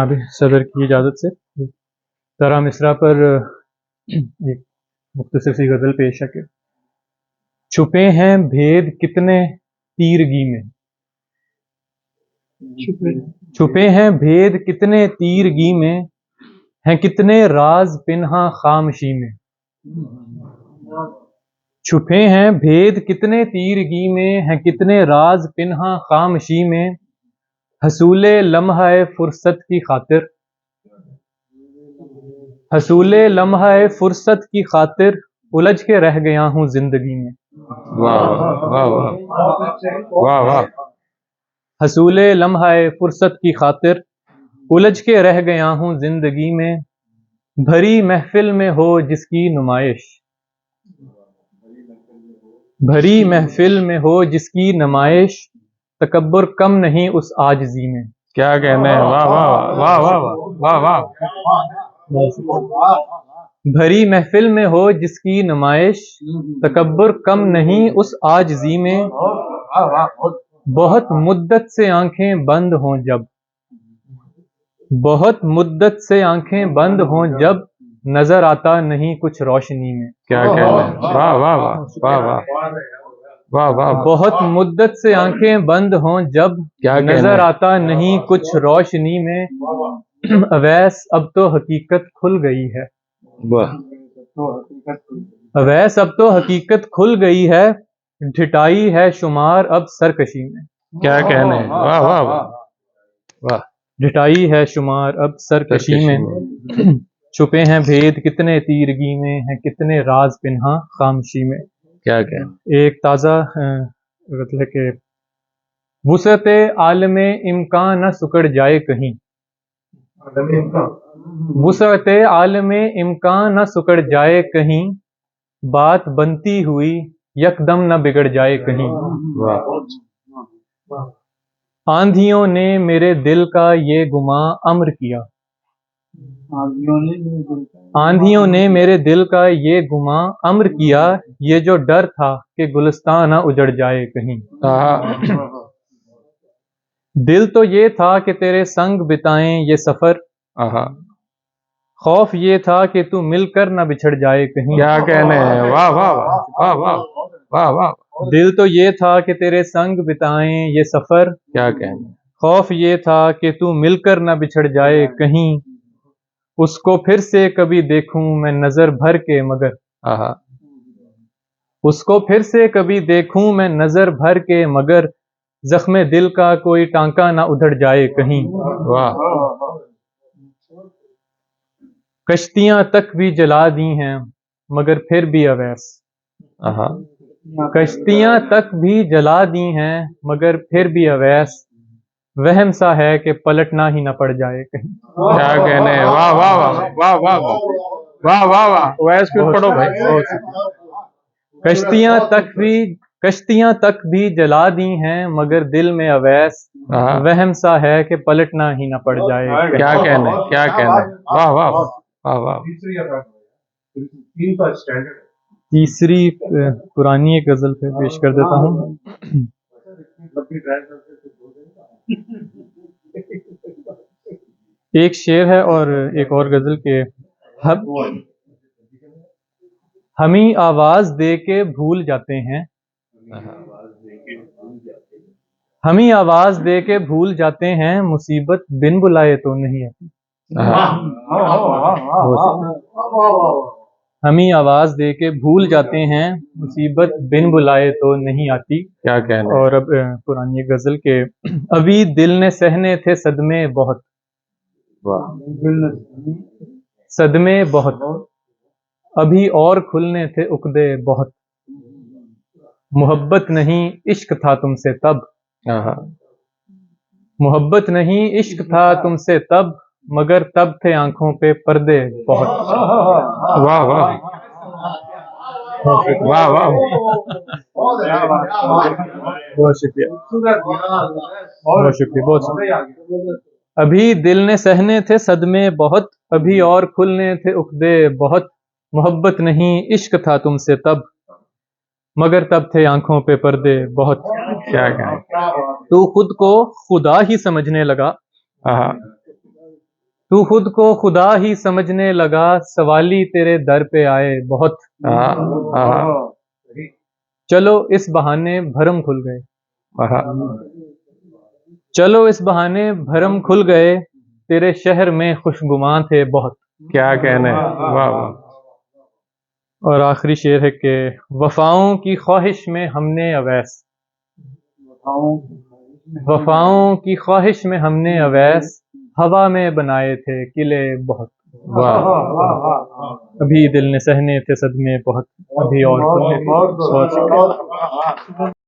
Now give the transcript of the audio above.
جناب صدر کی اجازت سے ترا مصرع پر ایک مختصر سی غزل پیش ہے کہ چھپے ہیں بھید کتنے تیرگی میں، چھپے ہیں بھید کتنے تیرگی میں، ہیں کتنے راز پنہاں خامشی میں، چھپے ہیں بھید کتنے تیرگی میں، ہیں کتنے راز پنہاں خامشی میں، حصول لمحہ فرصت کی خاطر، حصول لمحہ فرصت کی خاطر الجھ کے رہ گیا ہوں زندگی میں۔ واہ واہ واہ واہ، حصول لمحہ فرصت کی خاطر الجھ کے رہ گیا ہوں زندگی میں، بھری محفل میں ہو جس کی نمائش، بھری محفل میں ہو جس کی نمائش، تکبر کم نہیں اس عاجزی میں۔ کیا کہنا ہے، واہ واہ واہ واہ واہ واہ، بھری محفل میں ہو جس کی نمائش، تکبر کم نہیں اس عاجزی میں، بہت مدت سے آنکھیں بند ہوں جب، بہت مدت سے آنکھیں بند ہوں جب، نظر آتا نہیں کچھ روشنی میں۔ کیا کہنا ہے، واہ واہ واہ واہ واہ واہ، بہت مدت سے آنکھیں بند ہوں جب، کیا کہنا ہے، نظر آتا نہیں کچھ روشنی میں، اویس اب تو حقیقت کھل گئی ہے، واہ، اویس اب تو حقیقت کھل گئی ہے، ڈھٹائی ہے شمار اب سرکشی میں۔ کیا کہنا ہے، واہ واہ واہ واہ، ڈھٹائی ہے شمار اب سرکشی میں، چھپے ہیں بھید کتنے تیرگی میں، ہیں کتنے راز پنہاں خامشی میں۔ کیا کہنا، ایک تازہ مطلب کہ وسعت عالم امکان نہ سکڑ جائے کہیں، وسعت عالم امکان نہ سکڑ جائے کہیں، بات بنتی ہوئی یکدم نہ بگڑ جائے کہیں، آندھیوں نے میرے دل کا یہ گماں امر کیا، آندھیوں نے میرے دل کا یہ گماں امر کیا، یہ جو ڈر تھا کہ گلستان نہ اجڑ جائے کہیں، دل تو یہ تھا کہ تیرے سنگ بتائیں یہ سفر، خوف یہ تھا کہ تو مل کر نہ بچھڑ جائے کہیں۔ کیا کہنا ہے، واہ واہ واہ واہ واہ واہ، دل تو یہ تھا کہ تیرے سنگ بتائیں یہ سفر، کیا کہنا، خوف یہ تھا کہ تو مل کر نہ بچھڑ جائے کہیں، اس کو پھر سے کبھی دیکھوں میں نظر بھر کے مگر، اس کو پھر سے کبھی دیکھوں میں نظر بھر کے مگر، زخم دل کا کوئی ٹانکا نہ ادھڑ جائے کہیں۔ واہ، کشتیاں تک بھی جلا دی ہیں مگر پھر بھی اویس، کشتیاں تک بھی جلا دی ہیں مگر پھر بھی اویس، وہم سا ہے کہ پلٹنا ہی نہ پڑ جائے کہیں۔ کیا کہنے، واہ واہ واہ واہ واہ واہ واہ واہ، ویس پھر پڑھو بھائی۔ کشتیاں تک بھی جلا دی ہیں مگر دل میں اویس، وہم سا ہے کہ پلٹنا ہی نہ پڑ جائے کہیں۔ کیا کہنے، کیا کہنے، واہ واہ واہ واہ، تیسری پرانی ایک غزل پہ پیش کر دیتا ہوں۔ ایک شعر ہے اور ایک اور غزل کے ہمیں آواز دے کے بھول جاتے ہیں، ہمیں آواز دے کے بھول جاتے ہیں، مصیبت بن بلائے تو نہیں آتی، ہمیں آواز دے کے بھول جاتے ہیں، مصیبت بن بلائے تو نہیں آتی۔ کیا کہنا، اور اب پرانی ایک غزل کے ابھی دل نے سہنے تھے صدمے بہت، صدمے بہت، ابھی اور کھلنے تھے عقدے بہت، محبت نہیں عشق تھا تم سے تب، محبت نہیں عشق تھا تم سے تب، مگر تب تھے آنکھوں پہ پردے بہت۔ واہ واہ واہ واہ، بہت شکریہ، بہت شکریہ، بہت شکریہ۔ ابھی دل نے سہنے تھے صدمے بہت، ابھی اور کھلنے تھے عقدے بہت، محبت نہیں عشق تھا تم سے تب، مگر تب تھے آنکھوں پہ پردے بہت۔ کیا کہنا، تو خود کو خدا ہی سمجھنے لگا، تو خود کو خدا ہی سمجھنے لگا، سوالی تیرے در پہ آئے بہت، چلو اس بہانے بھرم کھل گئے، چلو اس بہانے بھرم کھل گئے، تیرے شہر میں خوشگواں تھے بہت. کیا کہنے. واہ واہ. اور آخری شعر ہے کہ وفاؤں کی خواہش میں ہم نے اویس، وفاؤں کی خواہش میں ہم نے اویس، ہوا میں بنائے تھے قلعے بہت. واہ. ابھی دل نے سہنے تھے صدمے بہت، ابھی اور کھلنے تھے. بہت شکریہ.